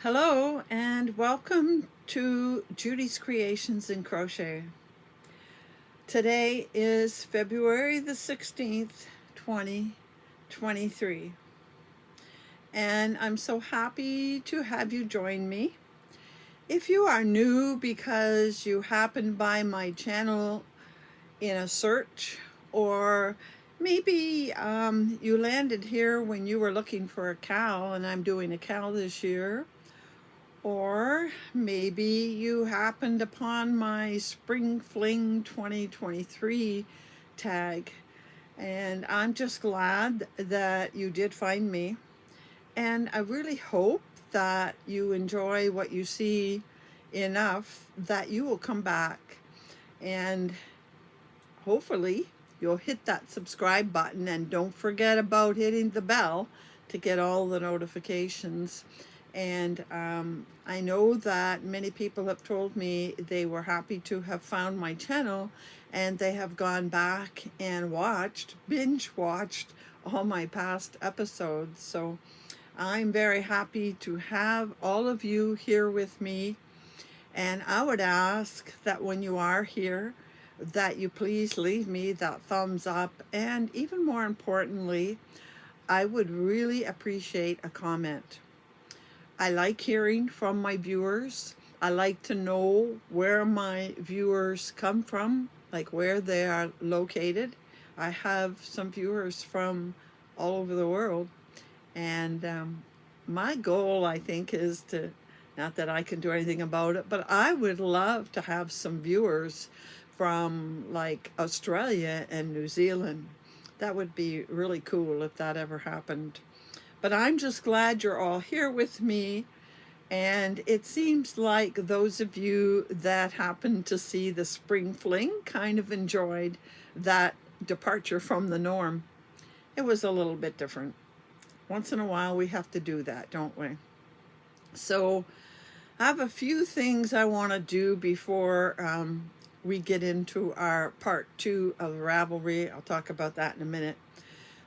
Hello and welcome to Judy's Creations in Crochet. Today is February the 16th, 2023. And I'm so happy to have you join me. If you are new because you happened by my channel in a search, or maybe you landed here when you were looking for a cowl and I'm doing a cowl this year, or maybe you happened upon my Spring Fling 2023 tag, and I'm just glad that you did find me. And I really hope that you enjoy what you see enough that you will come back, and hopefully you'll hit that subscribe button, and don't forget about hitting the bell to get all the notifications. And I know that many people have told me they were happy to have found my channel, and they have gone back and binge watched all my past episodes. So I'm very happy to have all of you here with me. And I would ask that when you are here, that you please leave me that thumbs up. And even more importantly, I would really appreciate a comment. I like hearing from my viewers. I like to know where my viewers come from, like where they are located. I have some viewers from all over the world. And my goal, I think, is to, not that I can do anything about it, but I would love to have some viewers from like Australia and New Zealand. That would be really cool if that ever happened. But I'm just glad you're all here with me. And it seems like those of you that happened to see the Spring Fling kind of enjoyed that departure from the norm. It was a little bit different. Once in a while we have to do that, don't we? So I have a few things I want to do before we get into our part 2 of Ravelry. I'll talk about that in a minute.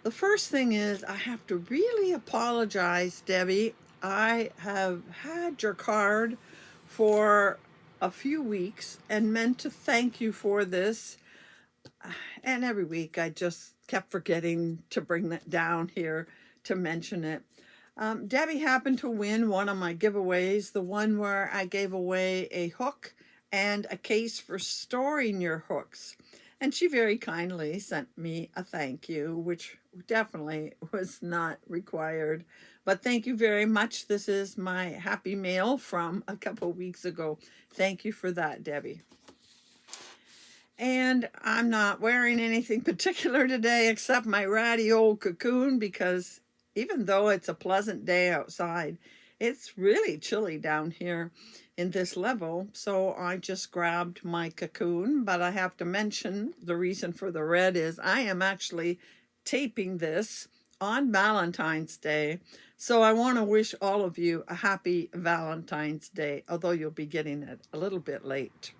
The first thing is I have to really apologize, Debbie. I have had your card for a few weeks and meant to thank you for this. And every week I just kept forgetting to bring that down here to mention it. Debbie happened to win one of my giveaways, the one where I gave away a hook and a case for storing your hooks. And she very kindly sent me a thank you, which definitely was not required. But thank you very much. This is my happy mail from a couple weeks ago. Thank you for that, Debbie. And I'm not wearing anything particular today except my ratty old cocoon, because even though it's a pleasant day outside, it's really chilly down here in this level. So I just grabbed my cocoon. But I have to mention the reason for the red is I am actually taping this on Valentine's Day. So I want to wish all of you a happy Valentine's Day, although you'll be getting it a little bit late.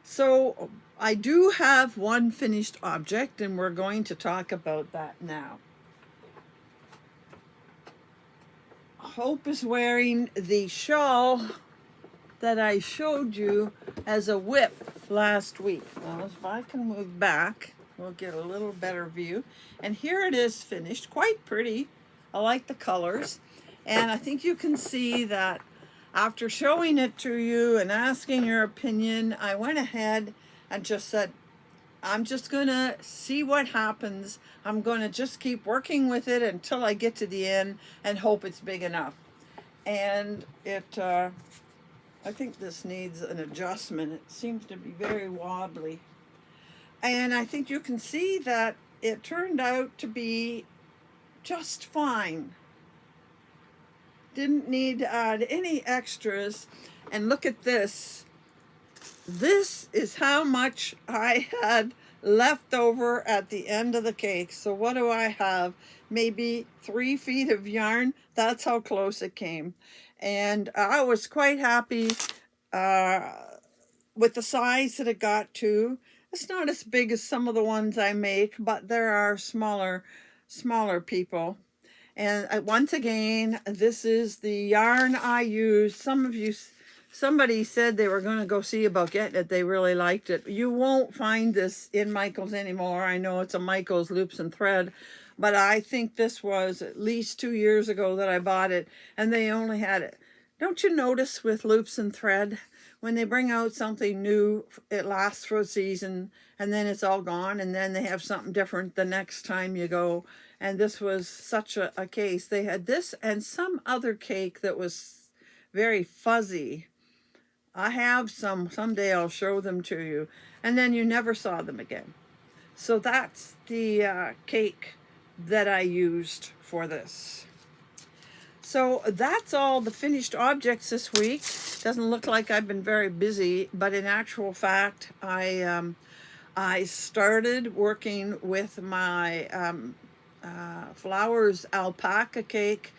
So I do have one finished object, and we're going to talk about that now. Hope is wearing the shawl that I showed you as a whip last week. Now, if I can move back, we'll get a little better view. And here it is finished, quite pretty. I like the colors. And I think you can see that after showing it to you and asking your opinion, I went ahead and just said, I'm just going to see what happens. I'm going to just keep working with it until I get to the end and hope it's big enough. And I think this needs an adjustment. It seems to be very wobbly. And I think you can see that it turned out to be just fine. Didn't need to add any extras. And look at this. This is how much I had left over at the end of the cake. So what do I have? Maybe 3 feet of yarn. That's how close it came. And I was quite happy with the size that it got to. It's not as big as some of the ones I make, but there are smaller people. And once again, this is the yarn I use. Somebody said they were going to go see about getting it. They really liked it. You won't find this in Michael's anymore. I know it's a Michael's Loops and Thread, but I think this was at least 2 years ago that I bought it, and they only had it. Don't you notice with Loops and Thread, when they bring out something new, it lasts for a season, and then it's all gone, and then they have something different the next time you go. And this was such a case. They had this and some other cake that was very fuzzy. I have some. Someday I'll show them to you. And then you never saw them again. So that's the cake that I used for this. So that's all the finished objects this week. Doesn't look like I've been very busy, but in actual fact, I started working with my flowers alpaca cake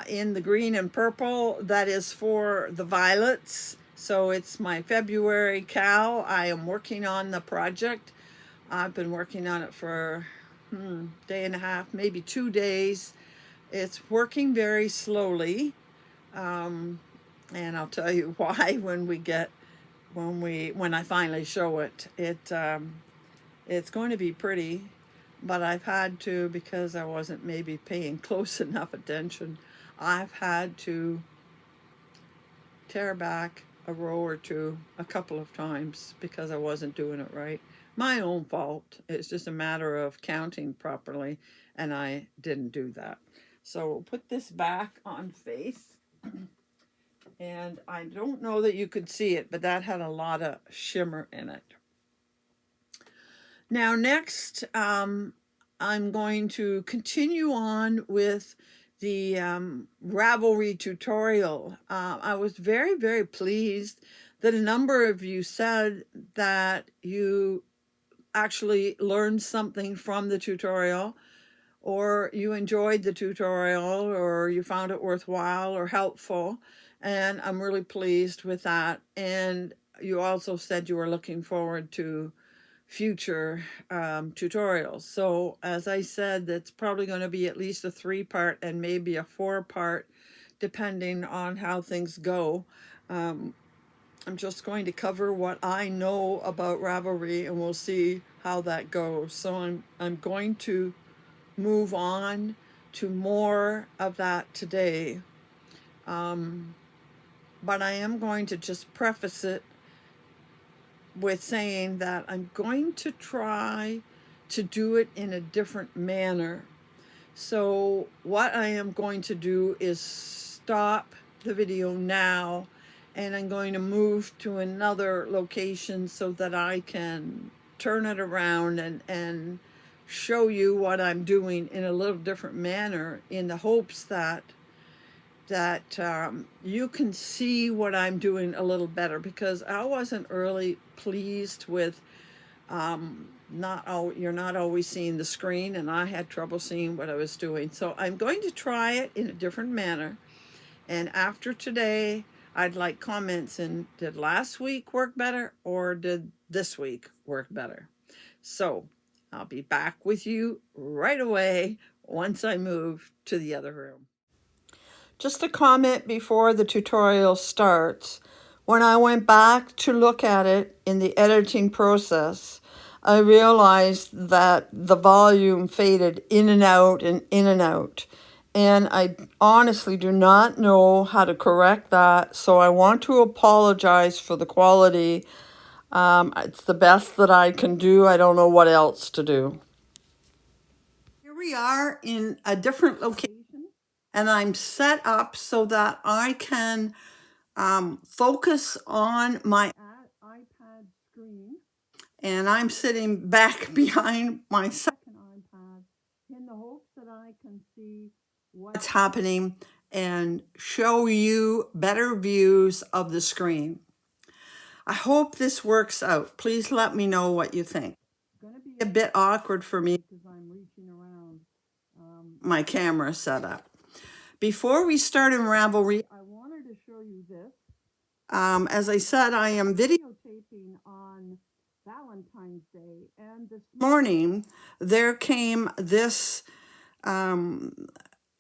in the green and purple. That is for the violets. So it's my February cow. I am working on the project. I've been working on it for day and a half, maybe 2 days. It's working very slowly, and I'll tell you why when I finally show it. It's going to be pretty, but I've had to, because I wasn't maybe paying close enough attention, I've had to tear back a row or two a couple of times because I wasn't doing it right. My own fault. It's just a matter of counting properly, and I didn't do that. So we'll put this back on face. And I don't know that you could see it, but that had a lot of shimmer in it. Now next, I'm going to continue on with the Ravelry tutorial. I was very, very pleased that a number of you said that you actually learned something from the tutorial, or you enjoyed the tutorial, or you found it worthwhile or helpful. And I'm really pleased with that. And you also said you were looking forward to future tutorials. So as I said, that's probably going to be at least a 3-part and maybe a 4-part, depending on how things go. I'm just going to cover what I know about Ravelry, and we'll see how that goes. So I'm going to move on to more of that today. But I am going to just preface it with saying that I'm going to try to do it in a different manner. So what I am going to do is stop the video now, and I'm going to move to another location so that I can turn it around and show you what I'm doing in a little different manner, in the hopes that you can see what I'm doing a little better, because I wasn't really pleased with you're not always seeing the screen, and I had trouble seeing what I was doing. So I'm going to try it in a different manner, and after today I'd like comments in, did last week work better or did this week work better? So I'll be back with you right away once I move to the other room. Just a comment before the tutorial starts. When I went back to look at it in the editing process, I realized that the volume faded in and out and in and out. And I honestly do not know how to correct that, so I want to apologize for the quality. It's the best that I can do. I don't know what else to do. Here we are in a different location, and I'm set up so that I can focus on my iPad screen. And I'm sitting back behind my second iPad in the hopes that I can see what's happening and show you better views of the screen. I hope this works out. Please let me know what you think. It's going to be a bit awkward for me because I'm reaching around my camera setup. Before we start in Ravelry, I wanted to show you this. As I said, I am videotaping on Valentine's Day, and this morning there came this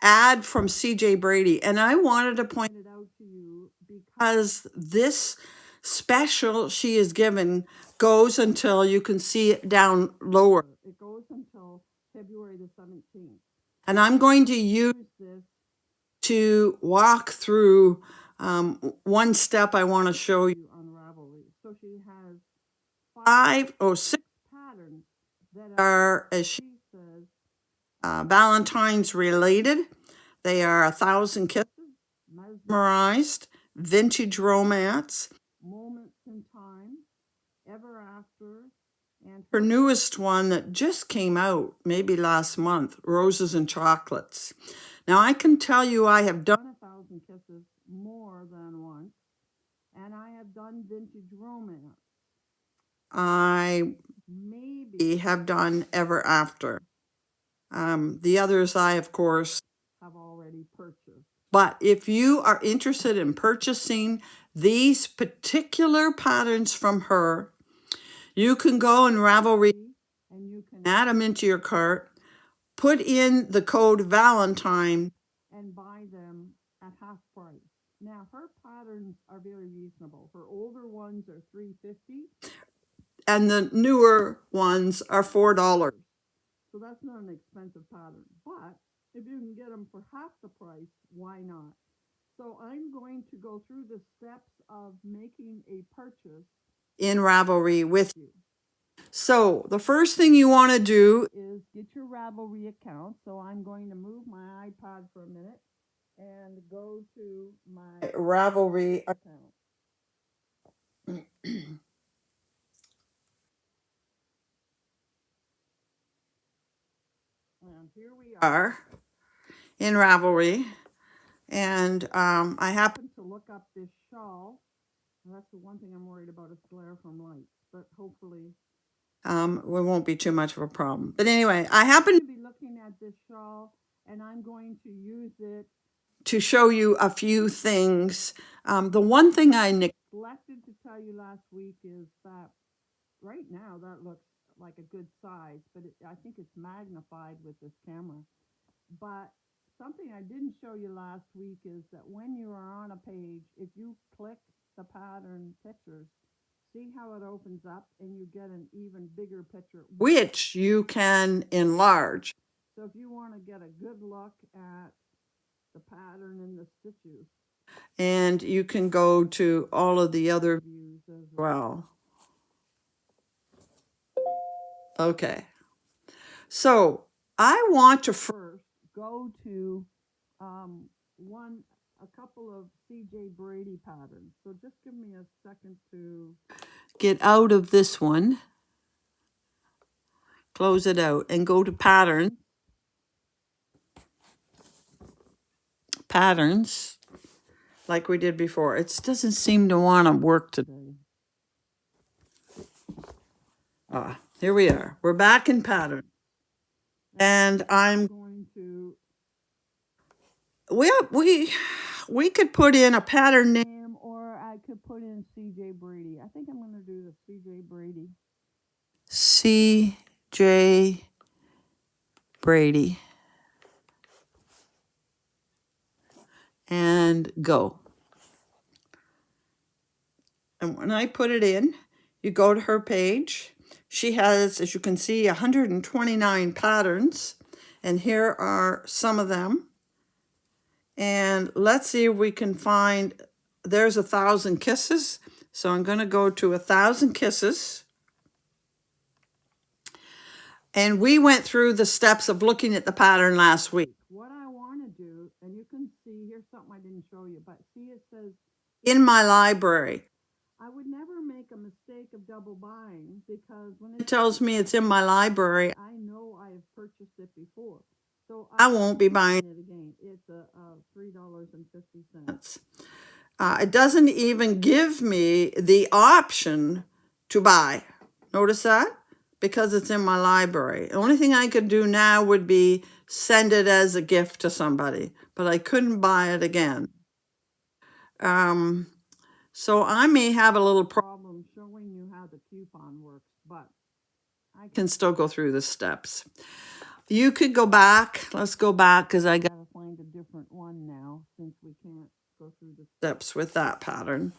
ad from CJ Brady, and I wanted to point it out to you because this special she is given goes until, you can see it down lower. It goes until February the 17th. And I'm going to use this to walk through one step I want to show you on Ravelry. So she has 5 or 6 patterns that are, as she says, Valentine's related. They are 1,000 Kisses, Mesmerized, Vintage Romance, Moments in Time, Ever After, and her newest one that just came out maybe last month, Roses and Chocolates. Now I can tell you I have done 1,000 Kisses more than once, and I have done Vintage Romance. I maybe have done Ever After. The others I, of course, have already purchased. But if you are interested in purchasing these particular patterns from her, you can go in Ravelry and you can add them into your cart, put in the code Valentine, and buy them at half price. Now, her patterns are very reasonable. Her older ones are $3.50, and the newer ones are $4. So that's not an expensive pattern. But if you can get them for half the price, why not? So I'm going to go through the steps of making a purchase in Ravelry with you. So the first thing you want to do is get your Ravelry account. So I'm going to move my iPad for a minute and go to my Ravelry account. And here we are in Ravelry. And I happened to look up this shawl. That's the one thing I'm worried about, is glare from lights. But hopefully it won't be too much of a problem. But anyway, I happen to be looking at this shawl, and I'm going to use it to show you a few things. The one thing I neglected to tell you last week is that right now that looks like a good size, but I think it's magnified with this camera. But something I didn't show you last week is that when you are on a page, if you click the pattern pictures, see how it opens up and you get an even bigger picture, which you can enlarge. So if you want to get a good look at the pattern and the stitches, and you can go to all of the other views as well. Okay. So I want to first go to a couple of CJ Brady patterns. So just give me a second to get out of this one, close it out, and go to patterns, like we did before. It doesn't seem to want to work today. Here we are. We're back in pattern. And I'm going to, we could put in a pattern name, or I could put in CJ Brady. I think I'm going to do the CJ Brady. CJ Brady. And go. And when I put it in, you go to her page. She has, as you can see, 129 patterns. And here are some of them. And let's see if we can find, there's 1,000 Kisses. So I'm going to go to 1,000 Kisses. And we went through the steps of looking at the pattern last week. What I want to do, and you can see, here's something I didn't show you, but see it says, in my library. I would never make a mistake of double buying, because when it tells me it's in my library, I know I have purchased it before. So I won't be buying it again. It's $3.50. It doesn't even give me the option to buy. Notice that? Because it's in my library. The only thing I could do now would be send it as a gift to somebody, but I couldn't buy it again. So I may have a little problem showing you how the coupon works, but I can still go through the steps. You could go back. Let's go back, because I got to find steps with that pattern.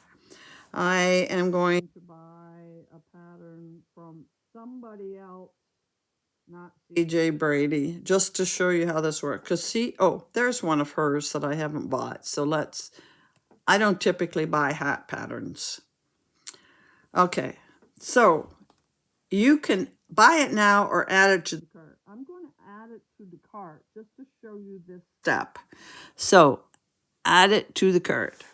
I am going to buy a pattern from somebody else, not CJ Brady, just to show you how this works. Because see, oh, there's one of hers that I haven't bought. So I don't typically buy hat patterns. Okay, so you can buy it now or add it to the cart. I'm going to add it to the cart just to show you this step. So add it to the cart.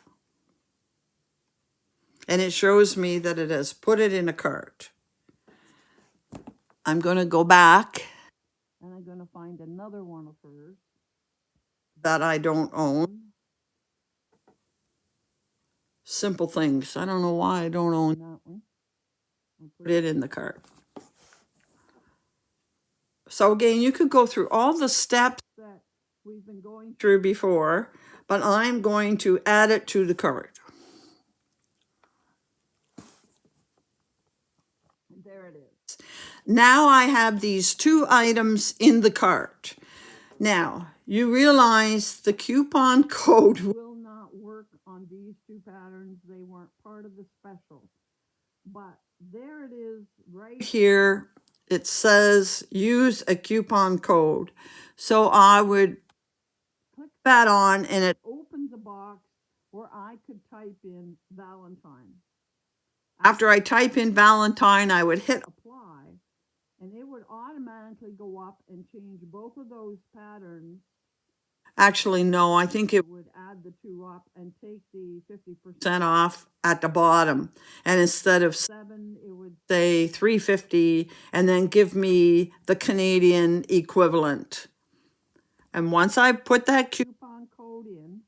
And it shows me that it has put it in a cart. I'm going to go back and I'm going to find another one of hers that I don't own. Simple Things. I don't know why I don't own that one. I'll put it in the cart. So again, you could go through all the steps that we've been going through before, but I'm going to add it to the cart. And there it is. Now I have these 2 items in the cart. Now, you realize the coupon code will not work on these 2 patterns. They weren't part of the special. But there it is right here. It says use a coupon code. So I would click that on and it opens a box where I could type in Valentine. After I type in Valentine, I would hit apply and it would automatically go up and change both of those patterns. Actually, no, I think it would add the 2 up and take the 50% off at the bottom. And instead of 7, it would say $3.50 and then give me the Canadian equivalent. And once I put that coupon code in,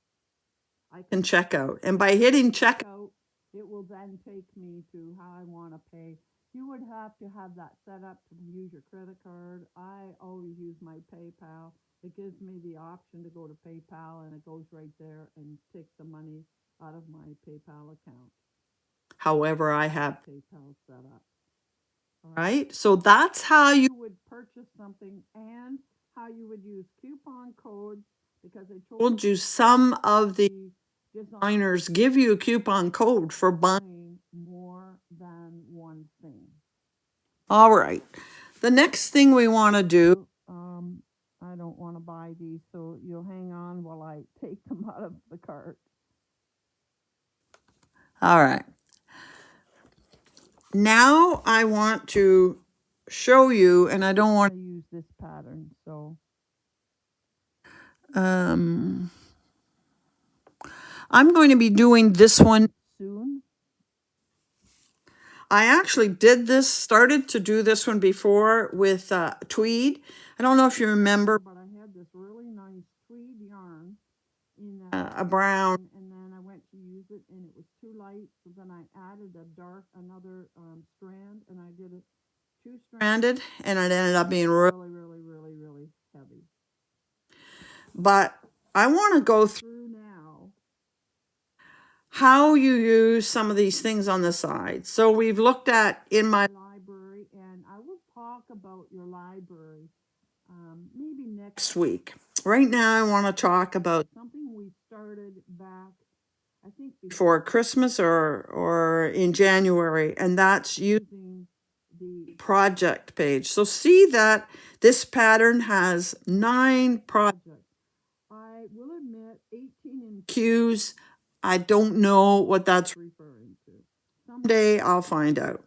I can check out. And by hitting checkout, it will then take me to how I want to pay. You would have to have that set up to use your credit card. I always use my PayPal. It gives me the option to go to PayPal and it goes right there and takes the money out of my PayPal account. However, I have PayPal set up. All right, so that's how you would purchase something and how you would use coupon codes, because I told you some of the designers give you a coupon code for buying more than one thing. All right, the next thing we want to do, I don't want to buy these, so you'll hang on while I take them out of the cart. All right. Now I want to show you, and I don't want to use this pattern, so I'm going to be doing this one soon. I actually started to do this one before with tweed. I don't know if you remember, but I had this really nice tweed yarn in a brown, and then I went to use it and it was too light, so then I added another strand, and I did it 2-stranded, and it ended up being really, really, really, really heavy. But I want to go through now how you use some of these things on the side. So we've looked at in my library, and I will talk about your library maybe next week. Right now, I want to talk about something we started back, I think, before Christmas or in January, and that's using the project page. So see that this pattern has 9 projects. I will admit 18 in queues. I don't know what that's referring to. Someday I'll find out.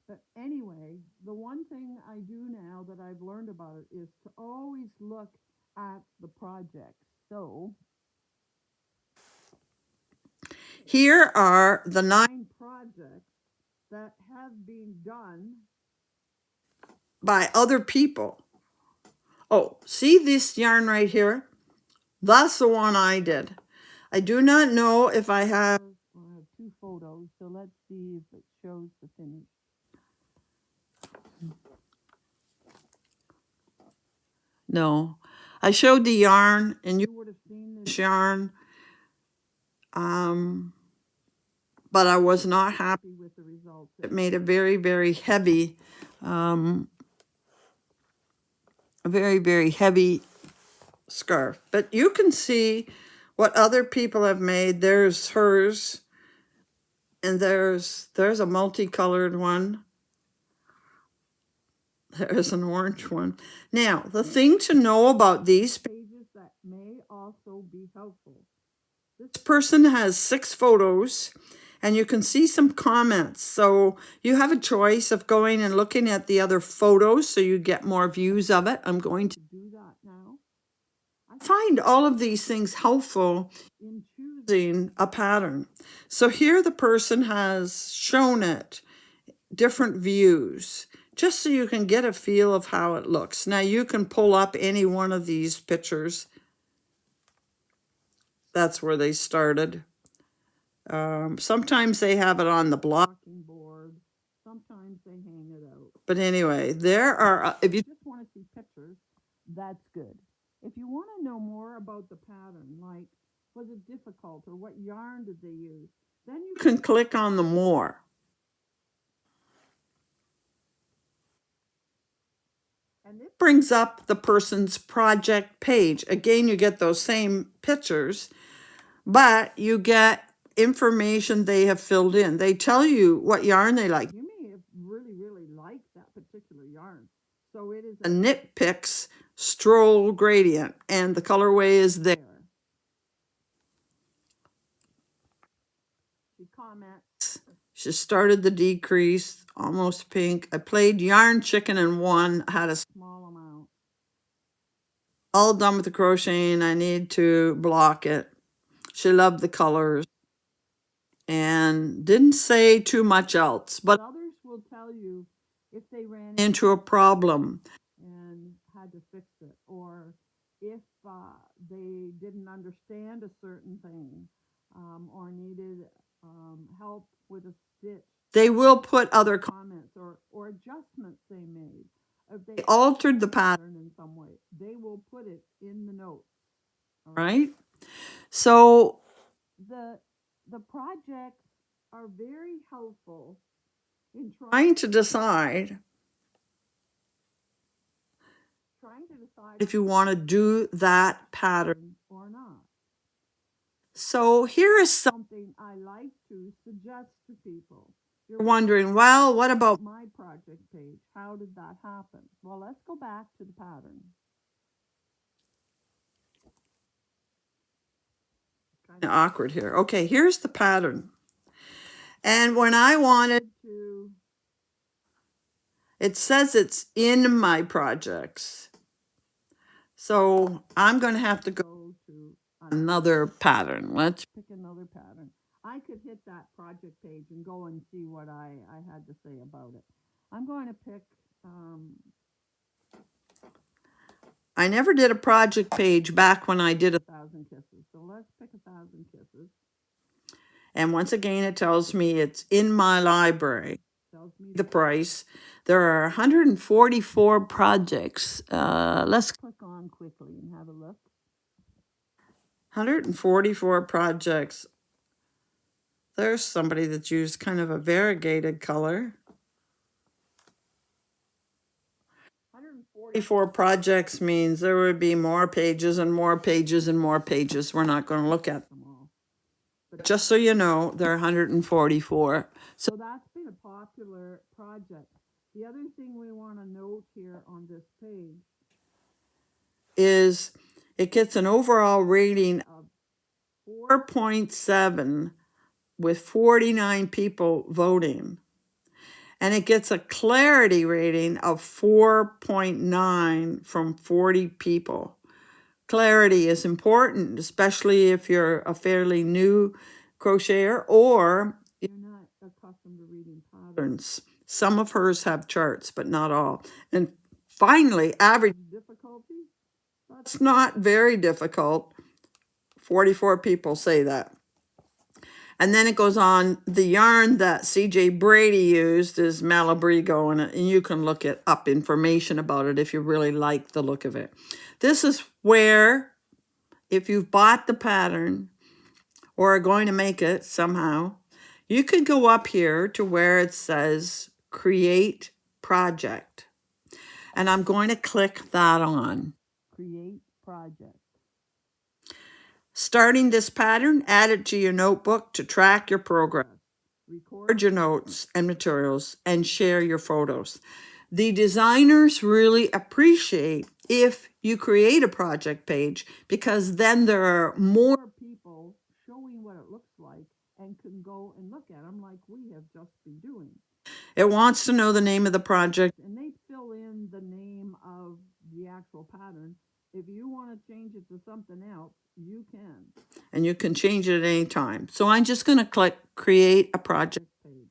But anyway, the one thing I do now that I've learned about it is to always look at the project. So here are the 9 projects that have been done by other people. Oh, see this yarn right here? That's the one I did. I do not know if I have 2 photos, so let's see if it shows the finish. No, I showed the yarn, and you would have seen this yarn, but I was not happy with the results. It made a very, very heavy, a very, very heavy scarf. But you can see what other people have made. There's hers, and there's a multicolored one. There's an orange one. Now, the thing to know about these pages that may also be helpful. This person has 6 photos, and you can see some comments. So you have a choice of going and looking at the other photos so you get more views of it. I'm going to do that now. I find all of these things helpful in choosing a pattern. So here the person has shown it, different views, just so you can get a feel of how it looks. Now you can pull up any one of these pictures. That's where they started. Sometimes they have it on the blocking board. Sometimes they hang it out. But anyway, there are, if you just want to see pictures, that's good. If you want to know more about the pattern, like was it difficult or what yarn did they use, then you can click on the more. And it brings up the person's project page. Again, you get those same pictures, but you get information they have filled in. They tell you what yarn they like. You may have really liked that particular yarn. So it is a Knit Picks Stroll Gradient, and the colorway is there. She comments. She started the decrease, almost pink. I played Yarn Chicken and won, had a small amount. All done with the crocheting. I need to block it. She loved the colors and didn't say too much else, but others will tell you if they ran into a problem and had to fix it, or if they didn't understand a certain thing, or needed help with a stitch. They will put other comments or adjustments they made. If they altered the pattern in some way, they will put it in the notes. All right? So the projects are very helpful in trying to decide if you want to do that pattern or not. So here is something I like to suggest to people. You're wondering, well, what about my project page? How did that happen? Well, let's go back to the pattern. Kind of awkward here. Okay, here's the pattern. And when I wanted to, it says it's in my projects. So I'm going to have to go to another pattern. Let's pick another pattern. I could hit that project page and go and see what I had to say about it. I'm going to pick, I never did a project page back when I did 1,000 Kisses. So let's pick 1,000 Kisses. And once again, it tells me it's in my library. Tells me the price. There are 144 projects. Let's click on quickly and have a look. 144 projects. There's somebody that's used kind of a variegated color. 144 projects means there would be more pages and more pages and more pages. We're not going to look at them all. But just so you know, there are 144. So that's been a popular project. The other thing we want to note here on this page is it gets an overall rating of 4.7 with 49 people voting. And it gets a clarity rating of 4.9 from 40 people. Clarity is important, especially if you're a fairly new crocheter or you're not accustomed to reading patterns. Some of hers have charts, but not all. And finally, average difficulty. That's not very difficult. 44 people say that. And then it goes on, the yarn that CJ Brady used is Malabrigo, and you can look it up, information about it if you really like the look of it. This is where, if you've bought the pattern or are going to make it somehow, you could go up here to where it says Create Project. And I'm going to click that on. Create Project. Starting this pattern, add it to your notebook to track your progress. Record your notes and materials and share your photos. The designers really appreciate if you create a project page because then there are more people showing what it looks like and can go and look at them like we have just been doing. It wants to know the name of the project and they fill in the name of the actual pattern. If you want to change it to something else, you can. And you can change it at any time. So I'm just going to click create a project page.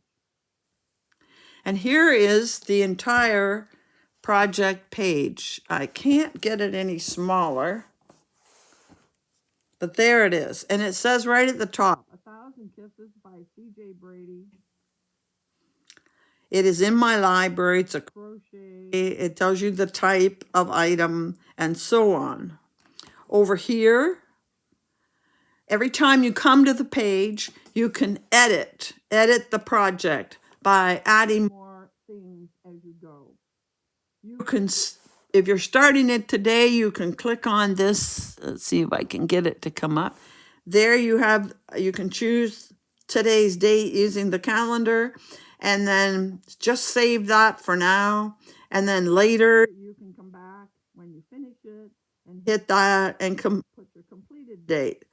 And here is the entire project page. I can't get it any smaller, but there it is. And it says right at the top, 1,000 Kisses by CJ Brady. It is in my library. It's a crochet. It tells you the type of item and so on. Over here, every time you come to the page, you can edit the project by adding more things as you go. You can, if you're starting it today, you can click on this. Let's see if I can get it to come up. There you have, you can choose today's date using the calendar and then just save that for now. And then later you can come back when you finish it and hit that and put your completed date.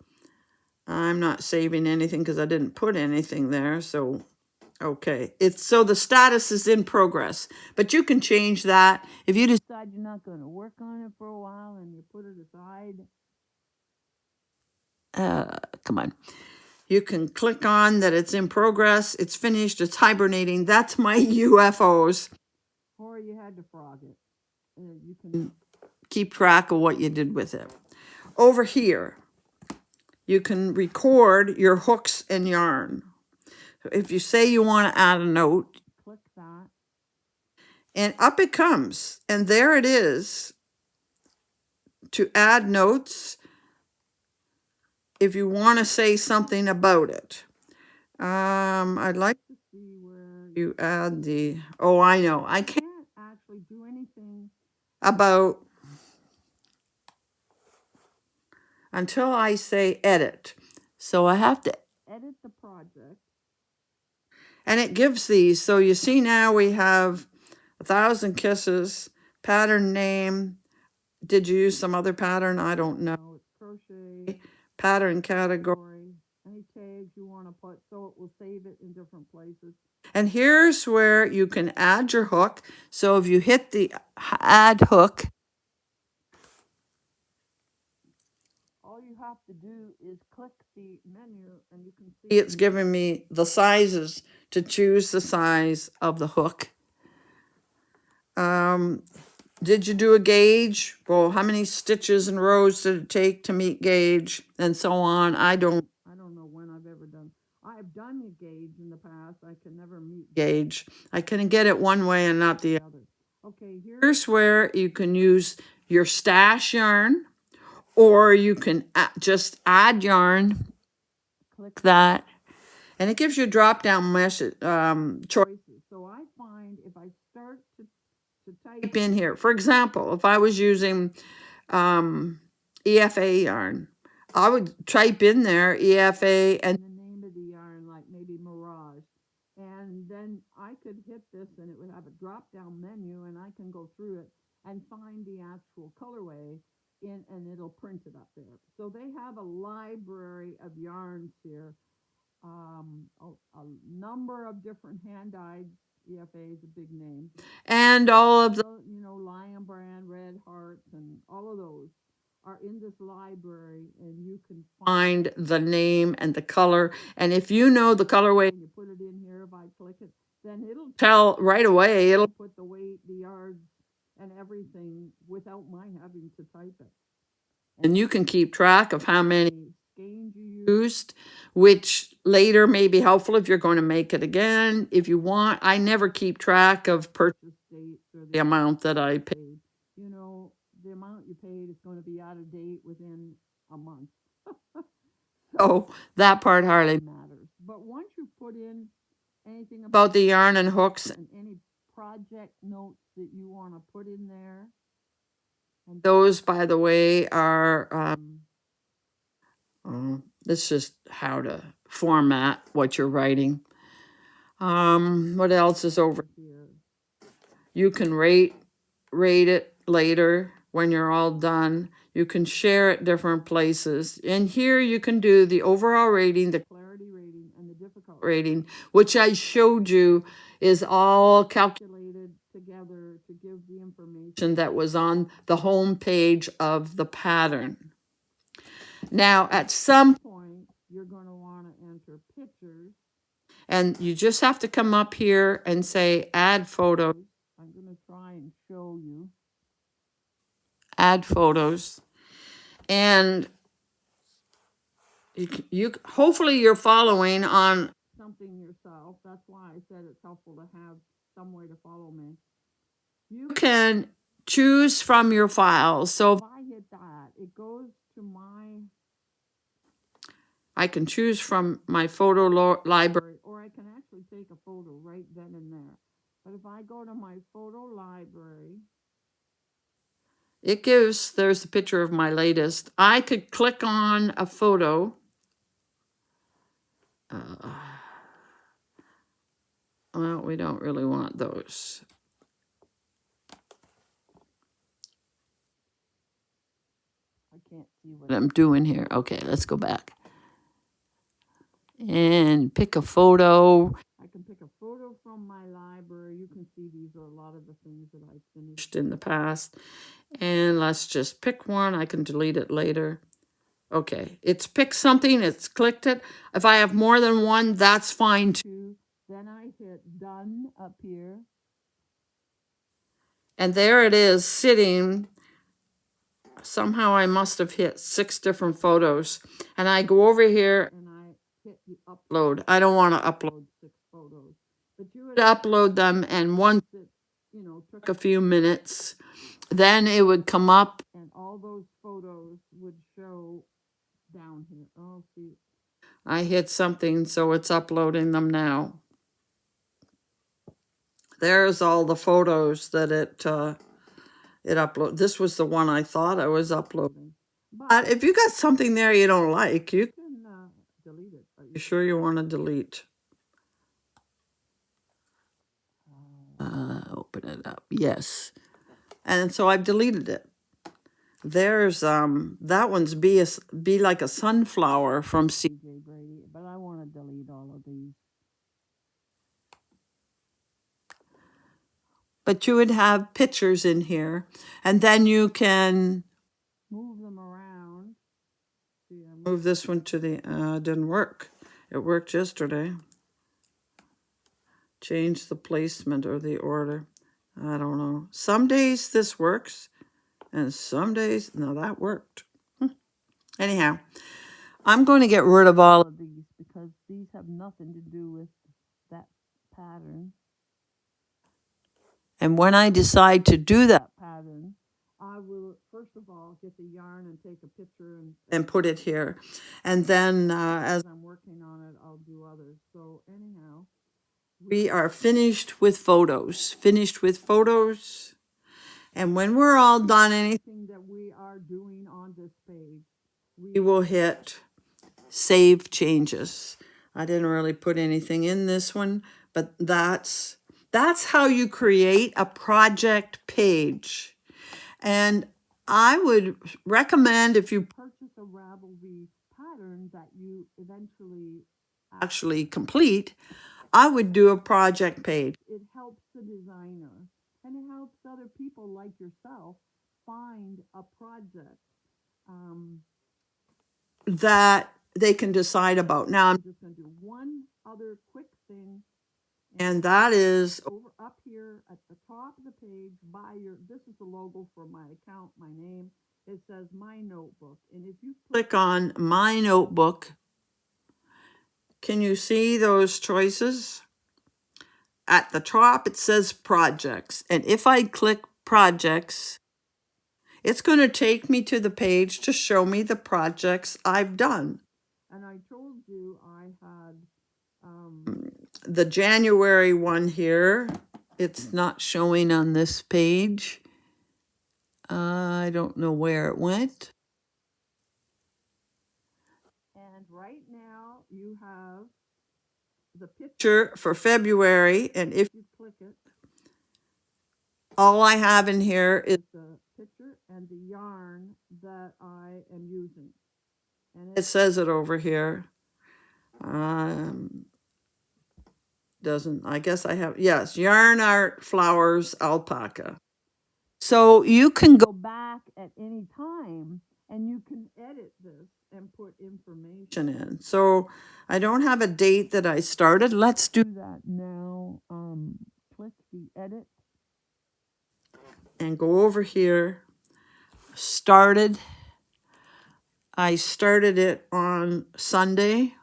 I'm not saving anything because I didn't put anything there. So, okay. So the status is in progress, but you can change that. If you decide you're not going to work on it for a while and you put it aside, come on. You can click on that it's in progress, it's finished, it's hibernating. That's my UFOs. Or you had to frog it. You can keep track of what you did with it. Over here, you can record your hooks and yarn. So if you say you want to add a note, click that. And up it comes. And there it is. To add notes, if you want to say something about it. I'd like to see where you add the, oh, I know. I can't actually do anything about until I say edit. So I have to edit the project. And it gives these. So you see now we have 1,000 Kisses, pattern name. Did you use some other pattern? I don't know. It's crochet, pattern category, any tags you want to put so it will save it in different places. And here's where you can add your hook. So if you hit the add hook, all you have to do is click the menu and you can see it's giving me the sizes to choose the size of the hook. Did you do a gauge? Well, how many stitches and rows did it take to meet gauge and so on? I don't know when I've ever done. I've done a gauge in the past. I can never meet gauge. I can get it one way and not the other. Okay, here's where you can use your stash yarn or you can just add yarn. Click that. And it gives you drop down message choices. So I find if I start to type in here, for example, if I was using EFA yarn, I would type in there EFA and the name of the yarn, like maybe Mirage. And then I could hit this and it would have a drop down menu and I can go through it and find the actual colorway in and it'll print it up there. So they have a library of yarns here. A number of different hand-dyed, EFA is a big name, and all of the, Lion Brand, Red Hearts, and all of those are in this library, and you can find the name and the color. And if you know the colorway, you put it in here. If I click it, then it'll tell right away. It'll put the weight, the yards, and everything without my having to type it. And you can keep track of how many skeins you used, which later may be helpful if you're going to make it again. If you want, I never keep track of purchase dates or the amount that I paid. The amount you paid is going to be out of date within a month. So that part hardly matters. But once you put in anything about the yarn and hooks and any project notes that you want to put in there, and those, by the way, are, It's just how to format what you're writing. What else is over here? You can rate it later when you're all done. You can share it different places. And here you can do the overall rating, the clarity rating, and the difficult rating, which I showed you is all calculated together to give the information that was on the home page of the pattern. Now, at some point, you're going to want to enter pictures. And you just have to come up here and say add photos. I'm going to try and show you. Add photos. And you hopefully you're following on something yourself. That's why I said it's helpful to have some way to follow me. You can choose from your files. So if I hit that, it goes to I can choose from my photo library, or I can actually take a photo right then and there. But if I go to my photo library, there's a picture of my latest. I could click on a photo. Well, we don't really want those. I can't see what I'm doing here. Okay, let's go back. And pick a photo. I can pick a photo from my library. You can see these are a lot of the things that I finished in the past. And let's just pick one. I can delete it later. Okay, it's picked something, it's clicked it. If I have more than one, that's fine too. Then I hit done up here. And there it is sitting. Somehow I must have hit 6 different photos. And I go over here and I hit the upload. I don't want to upload 6 photos. But you would upload them, and once it, took a few minutes, then it would come up and all those photos would show down here. Oh, see. I hit something, so it's uploading them now. There's all the photos that it uploaded. This was the one I thought I was uploading. But if you got something there you don't like, you can delete it. Are you sure you want to delete? Open it up. Yes. And so I've deleted it. There's that one's be like a sunflower from CJ Brady, but I want to delete all of these. But you would have pictures in here, and then you can move them around. See, I moved this one to the didn't work. It worked yesterday. Change the placement or the order. I don't know. Some days this works, and some days, no, that worked. Anyhow, I'm going to get rid of all of these because these have nothing to do with that pattern. And when I decide to do that pattern, I will, first of all, get the yarn and take a picture and put it here. And then as I'm working on it, I'll do others. So anyhow, we are finished with photos. And when we're all done, anything that we are doing on this page, we will hit save changes. I didn't really put anything in this one, but that's how you create a project page. And I would recommend, if you purchase a Ravelry pattern that you eventually actually complete, I would do a project page. It helps the designer, and it helps other people like yourself find a project that they can decide about. Now I'm just going to do one other quick thing, and that is over up here at the top of the page by this is the logo for my account, my name. It says My Notebook, and if you click on My Notebook, can you see those choices? At the top it says Projects, and if I click Projects, it's going to take me to the page to show me the projects I've done. And I told you I had the January one here. It's not showing on this page. I don't know where it went. And right now you have the picture for February, and if you click it, all I have in here is the picture and the yarn that I am using. And it says it over here. Doesn't, I guess I have, yes, Yarn Art Flowers Alpaca. So you can go back at any time and you can edit this and put information in. So I don't have a date that I started. Let's do that now. Click the edit and go over here. Started. I started it on Sunday.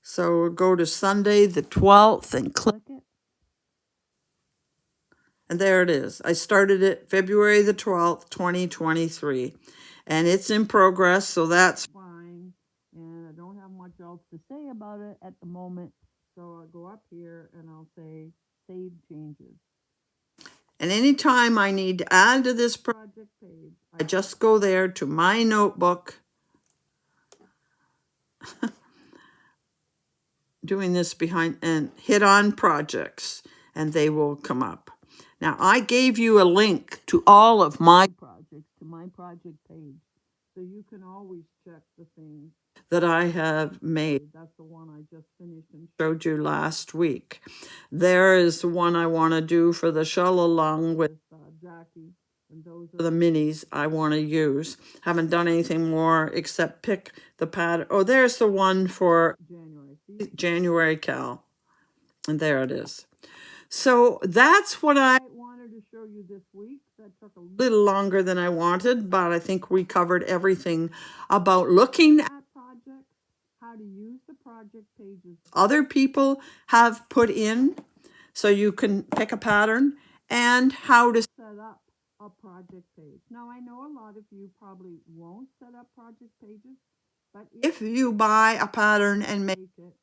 So go to Sunday the 12th and click it. And there it is. I started it February the 12th, 2023. And it's in progress, so that's fine. And I don't have much else to say about it at the moment. So I'll go up here and I'll say Save Changes. And anytime I need to add to this project page, I just go there to my notebook, doing this behind, and hit on projects, and they will come up. Now, I gave you a link to all of my projects, to my project page, so you can always check the things that I have made. That's the one I just finished and showed you last week. There is the one I want to do for the shawl along with Jackie, and those are the minis I want to use. Haven't done anything more except pick the pattern. Oh, there's the one for January. See? January Cal. And there it is. So that's what I wanted to show you this week. That took a little longer than I wanted, but I think we covered everything about looking at projects, how to use the project pages other people have put in so you can pick a pattern, and how to set up a project page. Now, I know a lot of you probably won't set up project pages, but if you buy a pattern and make it,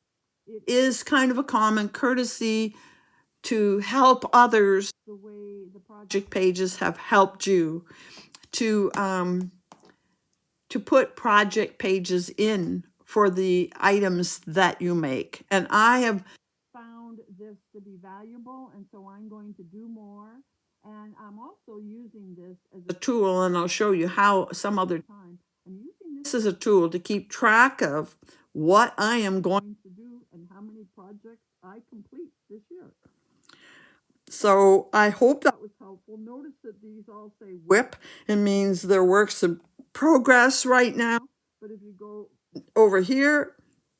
it is kind of a common courtesy to help others the way the project pages have helped you to put project pages in for the items that you make. And I have found this to be valuable, and so I'm going to do more. And I'm also using this as a tool, and I'll show you how some other time. I'm using this as a tool to keep track of what I am going to do and how many projects I complete this year. So I hope that was helpful. Notice that these all say WIP. It means they're works in progress right now. But if you go over here,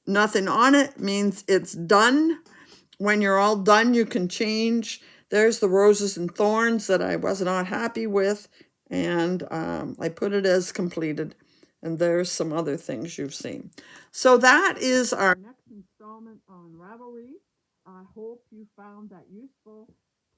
nothing on it means it's done. When you're all done, you can change. There's the roses and thorns that I was not happy with. And I put it as completed. And there's some other things you've seen. So that is our next installment on Ravelry. I hope you found that useful.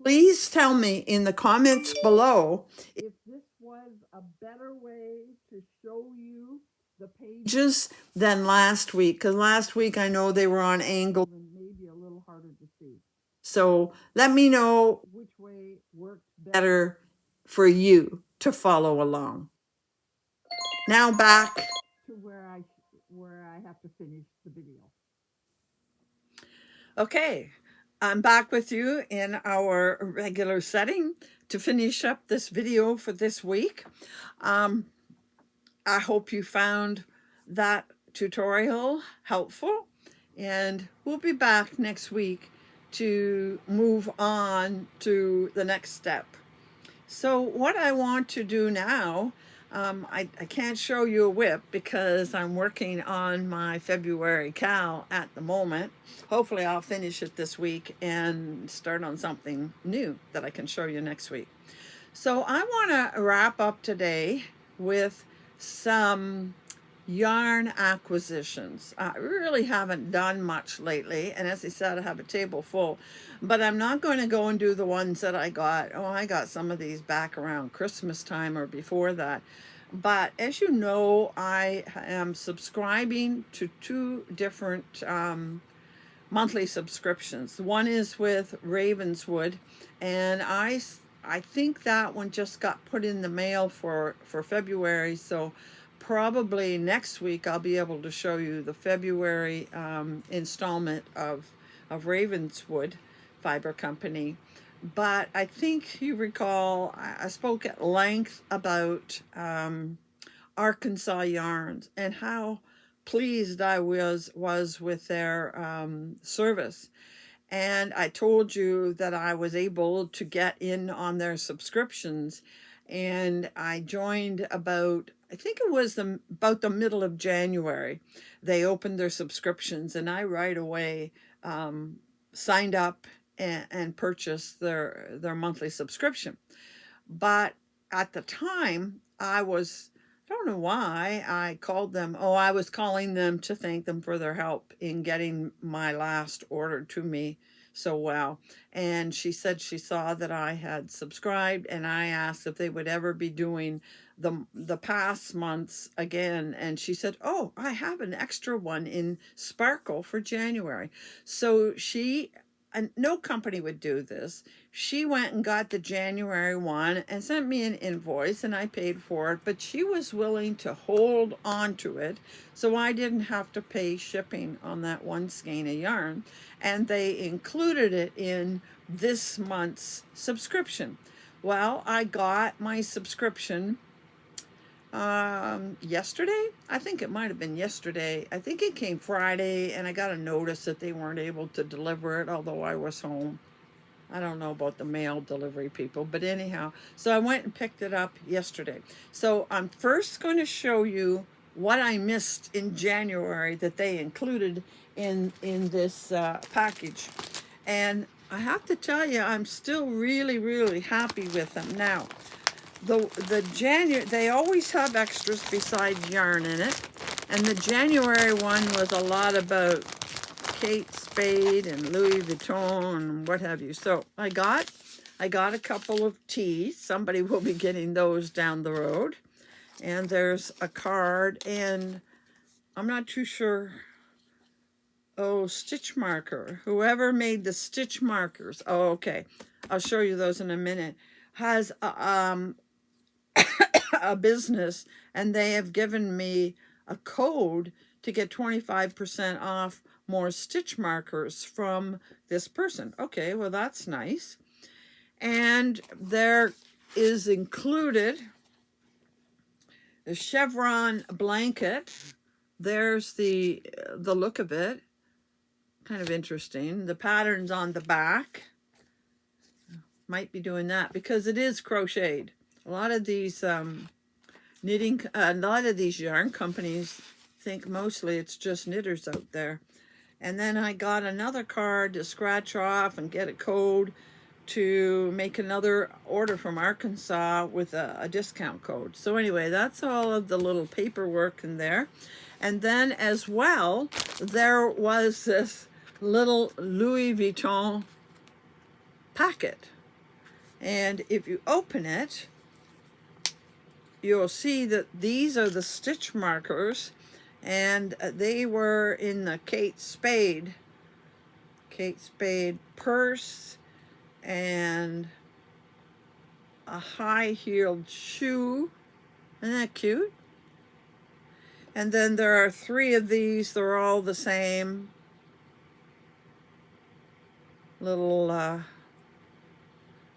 Please tell me in the comments below if this was a better way to show you the pages than last week, because last week I know they were on angle and maybe a little harder to see. So let me know which way worked better for you to follow along. Now back to where I have to finish the video. Okay, I'm back with you in our regular setting to finish up this video for this week. I hope you found that tutorial helpful, and we'll be back next week to move on to the next step. So what I want to do now, I can't show you a whip because I'm working on my February cal at the moment. Hopefully I'll finish it this week and start on something new that I can show you next week. So I want to wrap up today with some yarn acquisitions. I really haven't done much lately, and as I said, I have a table full, but I'm not going to go and do the ones that I got. Oh, I got some of these back around Christmas time or before that. But as you know, I am subscribing to two different monthly subscriptions. One is with Ravenswood, and I think that one just got put in the mail for February, so probably next week I'll be able to show you the February installment of Ravenswood Fiber Company. But I think you recall I spoke at length about Arkansas yarns and how pleased I was with their service. And I told you that I was able to get in on their subscriptions, and I joined about, I think it was about the middle of January. They opened their subscriptions, and I right away signed up and purchased their monthly subscription. But at the time, I don't know why I called them. Oh, I was calling them to thank them for their help in getting my last order to me so well. And she said she saw that I had subscribed, and I asked if they would ever be doing the past months again. And she said, oh, I have an extra one in Sparkle for January. So and no company would do this. She went and got the January one and sent me an invoice, and I paid for it, but she was willing to hold on to it so I didn't have to pay shipping on that one skein of yarn. And they included it in this month's subscription. Well, I got my subscription yesterday. I think it might have been yesterday. I think it came Friday, and I got a notice that they weren't able to deliver it, although I was home. I don't know about the mail delivery people, but anyhow, so I went and picked it up yesterday. So I'm first going to show you what I missed in January that they included in this package. And I have to tell you, I'm still really, really happy with them. Now, the January, they always have extras besides yarn in it, and the January one was a lot about Kate Spade and Louis Vuitton and what have you. So I got a couple of tees. Somebody will be getting those down the road. And there's a card, and I'm not too sure. Oh, stitch marker. Whoever made the stitch markers. Oh, okay. I'll show you those in a minute. Has a business, and they have given me a code to get 25% off more stitch markers from this person. Okay, well, that's nice. And there is included the chevron blanket. There's the look of it. Kind of interesting. The pattern's on the back. Might be doing that because it is crocheted. A lot of these knitting, a lot of these yarn companies think mostly it's just knitters out there. And then I got another card to scratch off and get a code to make another order from Arkansas with a discount code. So anyway, that's all of the little paperwork in there. And then as well, there was this little Louis Vuitton packet. And if you open it, you'll see that these are the stitch markers, and they were in the Kate Spade purse and a high-heeled shoe. Isn't that cute? And then there are 3 of these. They're all the same little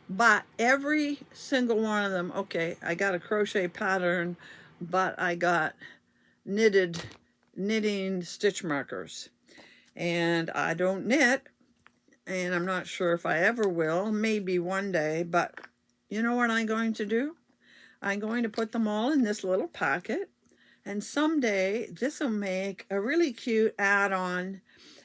but every single one of them, okay, I got a crochet pattern, but I got knitting stitch markers. And I don't knit, and I'm not sure if I ever will, maybe one day, but you know what I'm going to do? I'm going to put them all in this little packet, and someday this will make a really cute add-on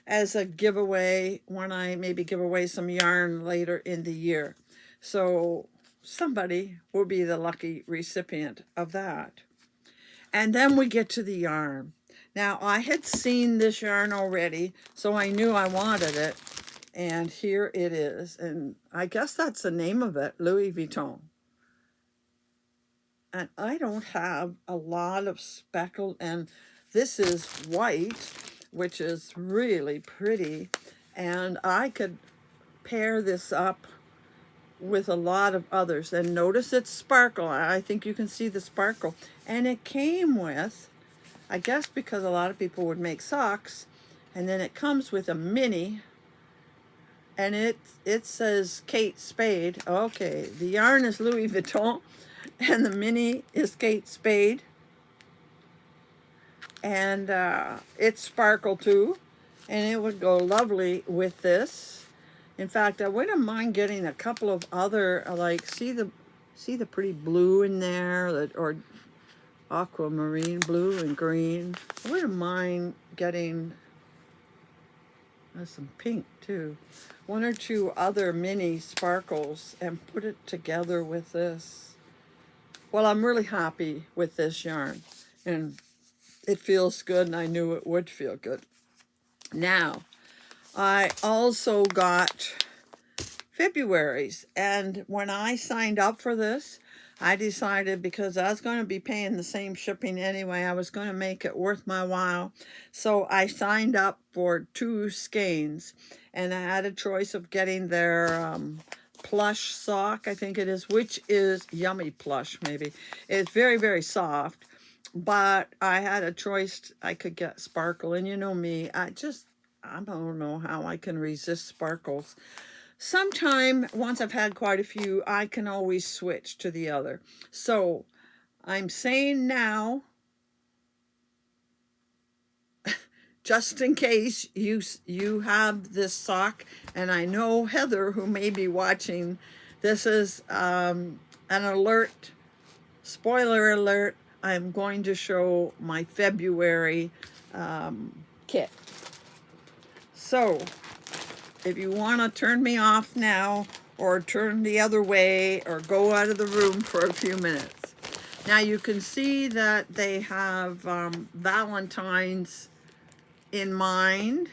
as a giveaway when I maybe give away some yarn later in the year. So somebody will be the lucky recipient of that. And then we get to the yarn. Now, I had seen this yarn already, so I knew I wanted it. And here it is. And I guess that's the name of it, Louis Vuitton. And I don't have a lot of speckled, and this is white, which is really pretty. And I could pair this up with a lot of others. And notice it's sparkle. I think you can see the sparkle. And it came with, I guess because a lot of people would make socks, and then it comes with a mini, and it says Kate Spade. Okay, the yarn is Louis Vuitton, and the mini is Kate Spade. And it's sparkle too, and it would go lovely with this. In fact, I wouldn't mind getting a couple of other, like, see the pretty blue in there, or aquamarine blue and green. I wouldn't mind getting some pink too. One or two other mini sparkles and put it together with this. Well, I'm really happy with this yarn, and it feels good, and I knew it would feel good. Now, I also got February's, and when I signed up for this, I decided, because I was going to be paying the same shipping anyway, I was going to make it worth my while. So I signed up for 2 skeins, and I had a choice of getting their plush sock, I think it is, which is yummy plush, maybe. It's very, very soft, but I had a choice. I could get sparkle, and you know me, I don't know how I can resist sparkles. Sometime, once I've had quite a few, I can always switch to the other. So I'm saying now, just in case you have this sock, and I know Heather, who may be watching, this is an alert, spoiler alert, I'm going to show my February kit. So if you want to turn me off now, or turn the other way, or go out of the room for a few minutes. Now you can see that they have Valentine's in mind,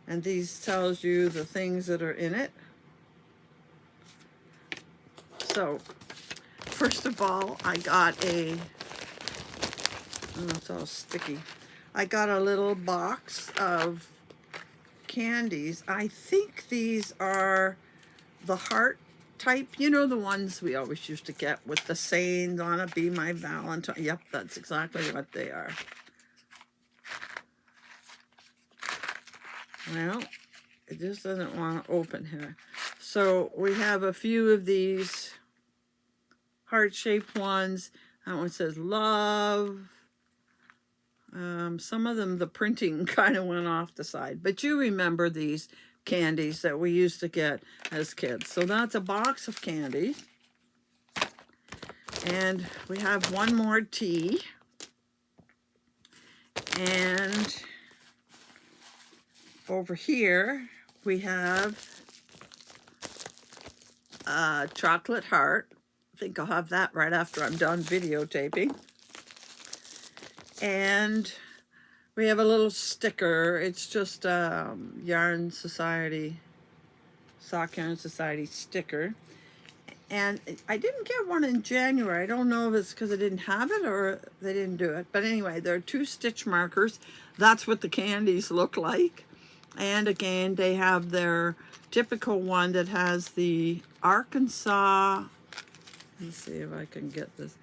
and these tells you the things that are in it. So first of all, I got it's all sticky. I got a little box of candies. I think these are the heart type, you know, the ones we always used to get with the sayings on it, "Be my Valentine." Yep, that's exactly what they are. Well, it just doesn't want to open here. So we have a few of these heart-shaped ones. That one says love. Some of them, the printing kind of went off the side, but you remember these candies that we used to get as kids. So that's a box of candy. And we have one more tea. And over here we have a chocolate heart. I think I'll have that right after I'm done videotaping. And we have a little sticker. It's just Yarn Society, Sock Yarn Society sticker. And I didn't get one in January. I don't know if it's because I didn't have it or they didn't do it. But anyway, there are 2 stitch markers. That's what the candies look like. And again, they have their typical one that has the Arkansas. Let's see if I can get this.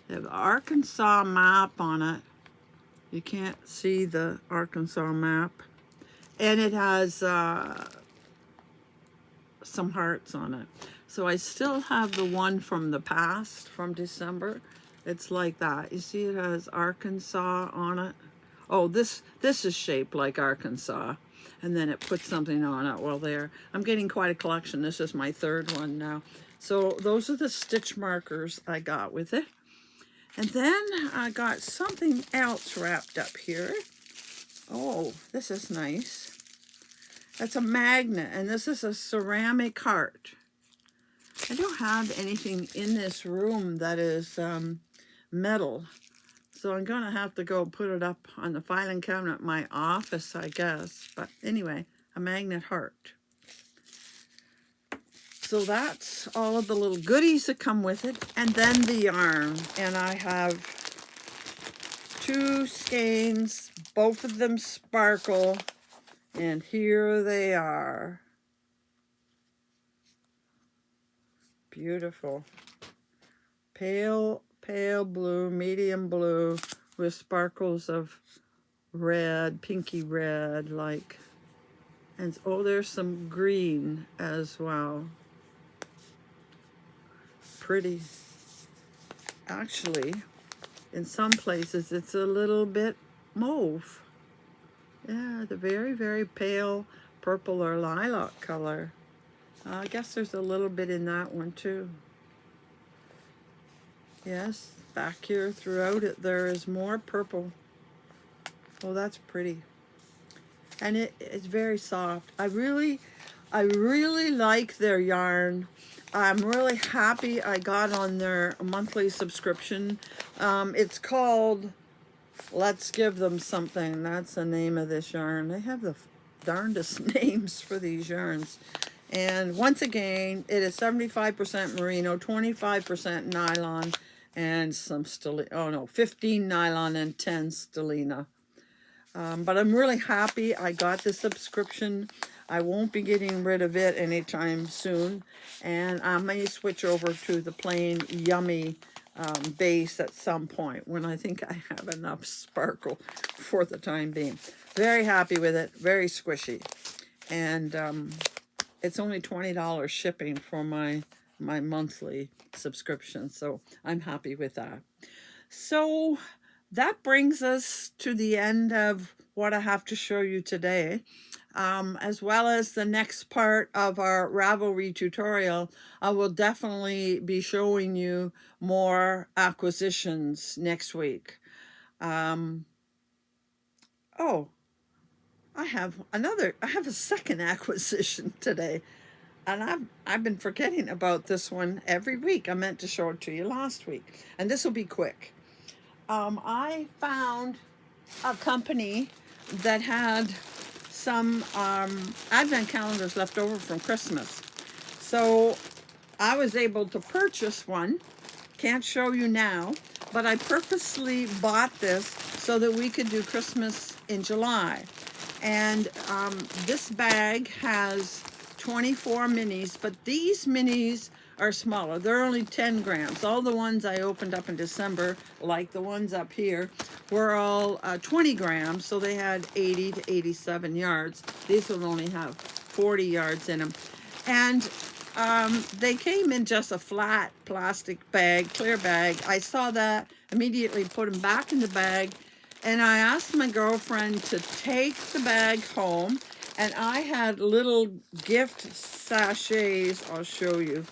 They have the Arkansas map on it. You can't see the Arkansas map. And it has some hearts on it. So I still have the one from the past, from December. It's like that. You see it has Arkansas on it. Oh, this is shaped like Arkansas. And then it puts something on it. Well, there. I'm getting quite a collection. This is my 3rd one now. So those are the stitch markers I got with it. And then I got something else wrapped up here. Oh, this is nice. That's a magnet, and this is a ceramic heart. I don't have anything in this room that is metal, so I'm going to have to go put it up on the filing cabinet in my office, I guess. But anyway, a magnet heart. So that's all of the little goodies that come with it, and then the yarn. And I have 2 skeins, both of them sparkle, and here they are. beautiful. Pale blue, medium blue with sparkles of red, pinky red, like, and oh, there's some green as well. Pretty. Actually, in some places it's a little bit mauve. Yeah, the very, very pale purple or lilac color. I guess there's a little bit in that one too. Yes, back here throughout it there is more purple. Oh, that's pretty. And it's very soft. I really like their yarn. I'm really happy I got on their monthly subscription. It's called Let's Give Them Something. That's the name of this yarn. They have the darndest names for these yarns. And once again, it is 75% merino, 25% nylon, and some 15 nylon and 10 stellina. But I'm really happy I got the subscription. I won't be getting rid of it anytime soon. And I may switch over to the plain yummy base at some point when I think I have enough sparkle for the time being. Very happy with it. Very squishy. And it's only $20 shipping for my monthly subscription. So I'm happy with that. So that brings us to the end of what I have to show you today, as well as the next part of our Ravelry tutorial. I will definitely be showing you more acquisitions next week. Oh, I have a second acquisition today. And I've been forgetting about this one every week. I meant to show it to you last week. And this will be quick. I found a company that had some advent calendars left over from Christmas. So I was able to purchase one. Can't show you now, but I purposely bought this so that we could do Christmas in July. And this bag has 24 minis, but these minis are smaller. They're only 10 grams. All the ones I opened up in December, like the ones up here, were all 20 grams, so they had 80 to 87 yards. These will only have 40 yards in them. And they came in just a flat plastic bag, clear bag. I saw that, immediately put them back in the bag, and I asked my girlfriend to take the bag home, and I had little gift sachets, I'll show you,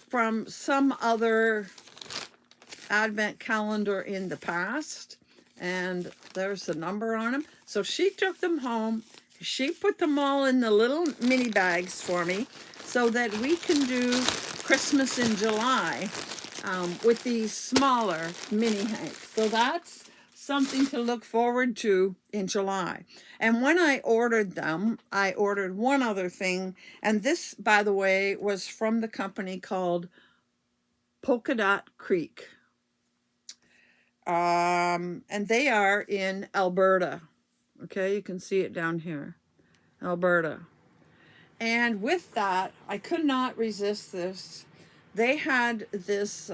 from some other advent calendar in the past, and there's the number on them. So she took them home. She put them all in the little mini bags for me so that we can do Christmas in July with these smaller mini hanks. So that's something to look forward to in July. And when I ordered them, I ordered one other thing. And this, by the way, was from the company called Polka Dot Creek. And they are in Alberta. Okay, you can see it down here, Alberta. And with that, I could not resist this. They had this,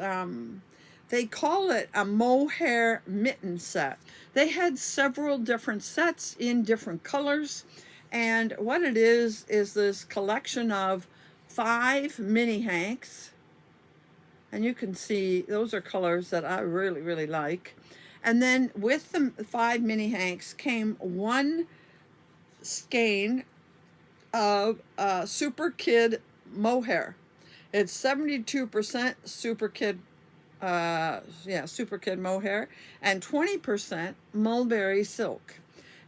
they call it a mohair mitten set. They had several different sets in different colors. And what it is this collection of 5 mini hanks. And you can see those are colors that I really, really like. And then with the 5 mini hanks came one skein of Super Kid mohair. It's 72% Super Kid, Super Kid mohair, and 20% mulberry silk.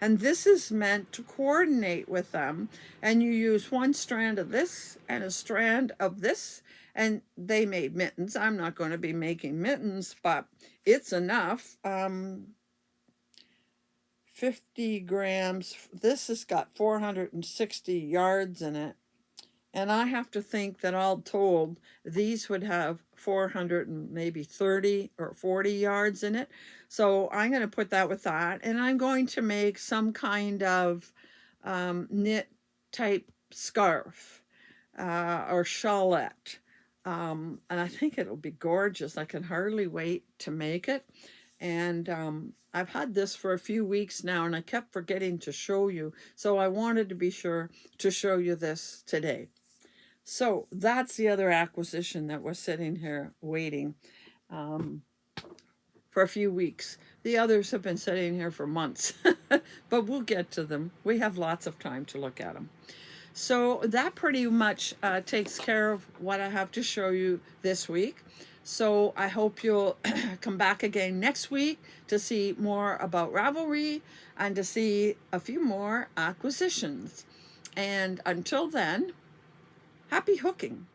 And this is meant to coordinate with them. And you use one strand of this and a strand of this. And they made mittens. I'm not going to be making mittens, but it's enough. 50 grams. This has got 460 yards in it. And I have to think that all told, these would have 400 and maybe 30 or 40 yards in it. So I'm going to put that with that. And I'm going to make some kind of knit type scarf or shawlette. And I think it'll be gorgeous. I can hardly wait to make it. And I've had this for a few weeks now, and I kept forgetting to show you. So I wanted to be sure to show you this today. So that's the other acquisition that was sitting here waiting for a few weeks. The others have been sitting here for months, but we'll get to them. We have lots of time to look at them. So that pretty much takes care of what I have to show you this week. So I hope you'll come back again next week to see more about Ravelry and to see a few more acquisitions. And until then, happy hooking.